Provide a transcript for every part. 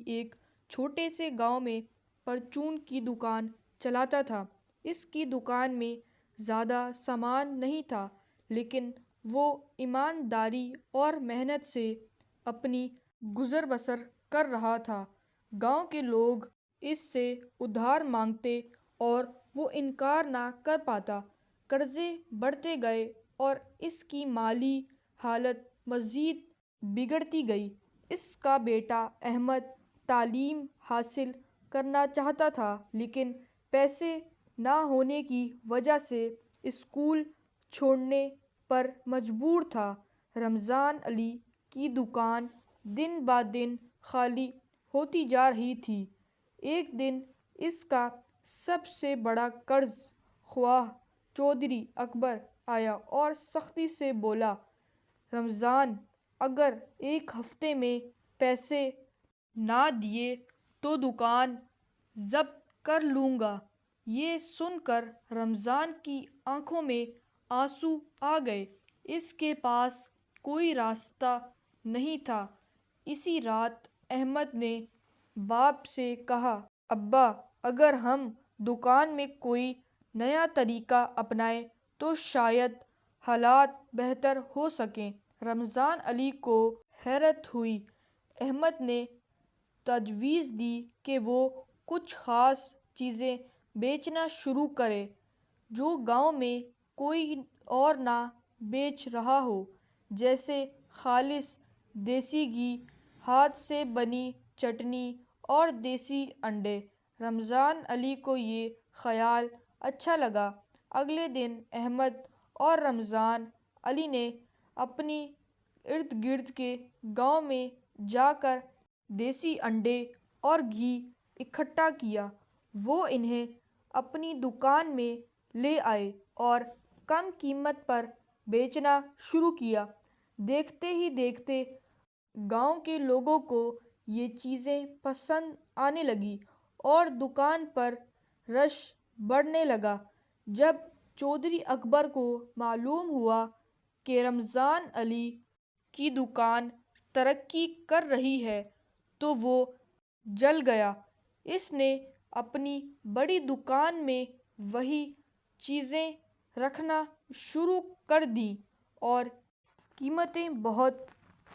ایک چھوٹے سے گاؤں میں پرچون کی دکان چلاتا تھا۔ اس کی دکان میں زیادہ سامان نہیں تھا، لیکن وہ ایمانداری اور محنت سے اپنی گزر بسر کر رہا تھا۔ گاؤں کے لوگ اس سے ادھار مانگتے اور وہ انکار نہ کر پاتا۔ قرضے بڑھتے گئے اور اس کی مالی حالت مزید بگڑتی گئی۔ اس کا بیٹا احمد تعلیم حاصل کرنا چاہتا تھا، لیکن پیسے نہ ہونے کی وجہ سے اسکول چھوڑنے پر مجبور تھا۔ رمضان علی کی دکان دن بدن خالی ہوتی جا رہی تھی۔ ایک دن اس کا سب سے بڑا قرض خواہ چودھری اکبر آیا اور سختی سے بولا، رمضان، اگر ایک ہفتے میں پیسے نہ دیے تو دکان ضبط کر لوں گا۔ یہ سن کر رمضان کی آنکھوں میں آنسو آ گئے۔ اس کے پاس کوئی راستہ نہیں تھا۔ اسی رات احمد نے باپ سے کہا، ابا، اگر ہم دکان میں کوئی نیا طریقہ اپنائیں تو شاید حالات بہتر ہو سکیں۔ رمضان علی کو حیرت ہوئی۔ احمد نے تجویز دی کہ وہ کچھ خاص چیزیں بیچنا شروع کرے جو گاؤں میں کوئی اور نہ بیچ رہا ہو، جیسے خالص دیسی گھی، ہاتھ سے بنی چٹنی اور دیسی انڈے۔ رمضان علی کو یہ خیال اچھا لگا۔ اگلے دن احمد اور رمضان علی نے اپنی ارد گرد کے گاؤں میں جا کر دیسی انڈے اور گھی اکٹھا کیا۔ وہ انہیں اپنی دکان میں لے آئے اور کم قیمت پر بیچنا شروع کیا۔ دیکھتے ہی دیکھتے گاؤں کے لوگوں کو یہ چیزیں پسند آنے لگیں اور دکان پر رش بڑھنے لگا۔ جب چودھری اکبر کو معلوم ہوا کہ رمضان علی کی دکان ترقی کر رہی ہے تو وہ جل گیا۔ اس نے اپنی بڑی دکان میں وہی چیزیں رکھنا شروع کر دیں اور قیمتیں بہت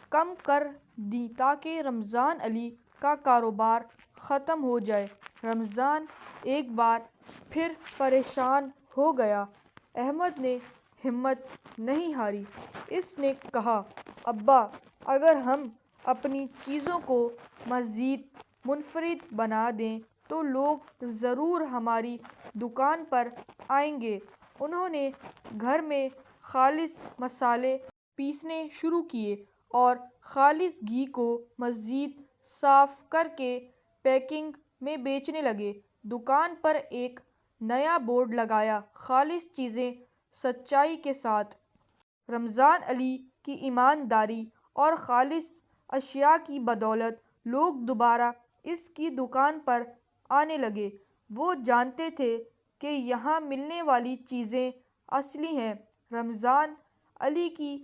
کم کر دیں تاکہ رمضان علی کا کاروبار ختم ہو جائے۔ رمضان ایک بار پھر پریشان ہو گیا۔ احمد نے ہمت نہیں ہاری۔ اس نے کہا، ابا، اگر ہم اپنی چیزوں کو مزید منفرد بنا دیں تو لوگ ضرور ہماری دکان پر آئیں گے۔ انہوں نے گھر میں خالص مسالے پیسنے شروع کیے اور خالص گھی کو مزید صاف کر کے پیکنگ میں بیچنے لگے۔ دکان پر ایک نیا بورڈ لگایا، خالص چیزیں سچائی کے ساتھ۔ رمضان علی کی ایمانداری اور خالص اشیاء کی بدولت لوگ دوبارہ اس کی دکان پر آنے لگے۔ وہ جانتے تھے کہ یہاں ملنے والی چیزیں اصلی ہیں۔ رمضان علی کی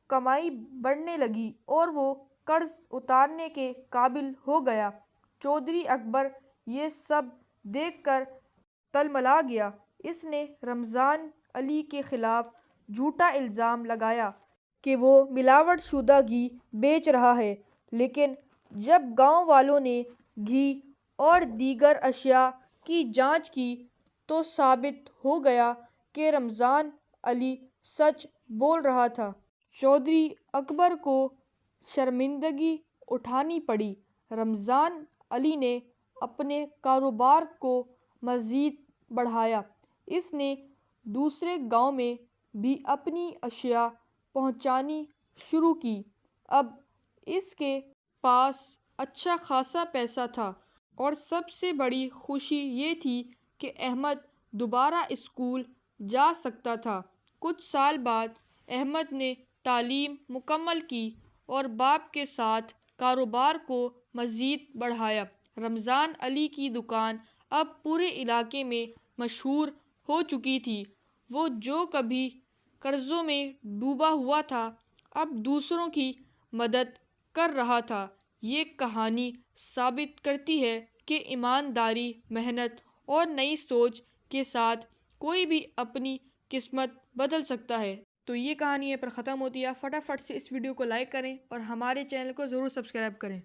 کمائی بڑھنے لگی اور وہ قرض اتارنے کے قابل ہو گیا۔ چودھری اکبر یہ سب دیکھ کر تلملا گیا۔ اس نے رمضان علی کے خلاف جھوٹا الزام لگایا کہ وہ ملاوٹ شدہ گھی بیچ رہا ہے، لیکن جب گاؤں والوں نے گھی اور دیگر اشیاء کی جانچ کی تو ثابت ہو گیا کہ رمضان علی سچ بول رہا تھا۔ چودھری اکبر کو شرمندگی اٹھانی پڑی۔ رمضان علی نے اپنے کاروبار کو مزید بڑھایا۔ اس نے دوسرے گاؤں میں بھی اپنی اشیاء پہنچانی شروع کی۔ اب اس کے پاس اچھا خاصا پیسہ تھا اور سب سے بڑی خوشی یہ تھی کہ احمد دوبارہ اسکول جا سکتا تھا۔ کچھ سال بعد احمد نے تعلیم مکمل کی اور باپ کے ساتھ کاروبار کو مزید بڑھایا۔ رمضان علی کی دکان اب پورے علاقے میں مشہور ہو چکی تھی۔ وہ جو کبھی قرضوں میں ڈوبا ہوا تھا اب دوسروں کی مدد کر رہا تھا۔ یہ کہانی ثابت کرتی ہے کہ ایمانداری، محنت اور نئی سوچ کے ساتھ کوئی بھی اپنی قسمت بدل سکتا ہے۔ تو یہ کہانی یہاں پر ختم ہوتی ہے۔ فٹافٹ سے اس ویڈیو کو لائک کریں اور ہمارے چینل کو ضرور سبسکرائب کریں۔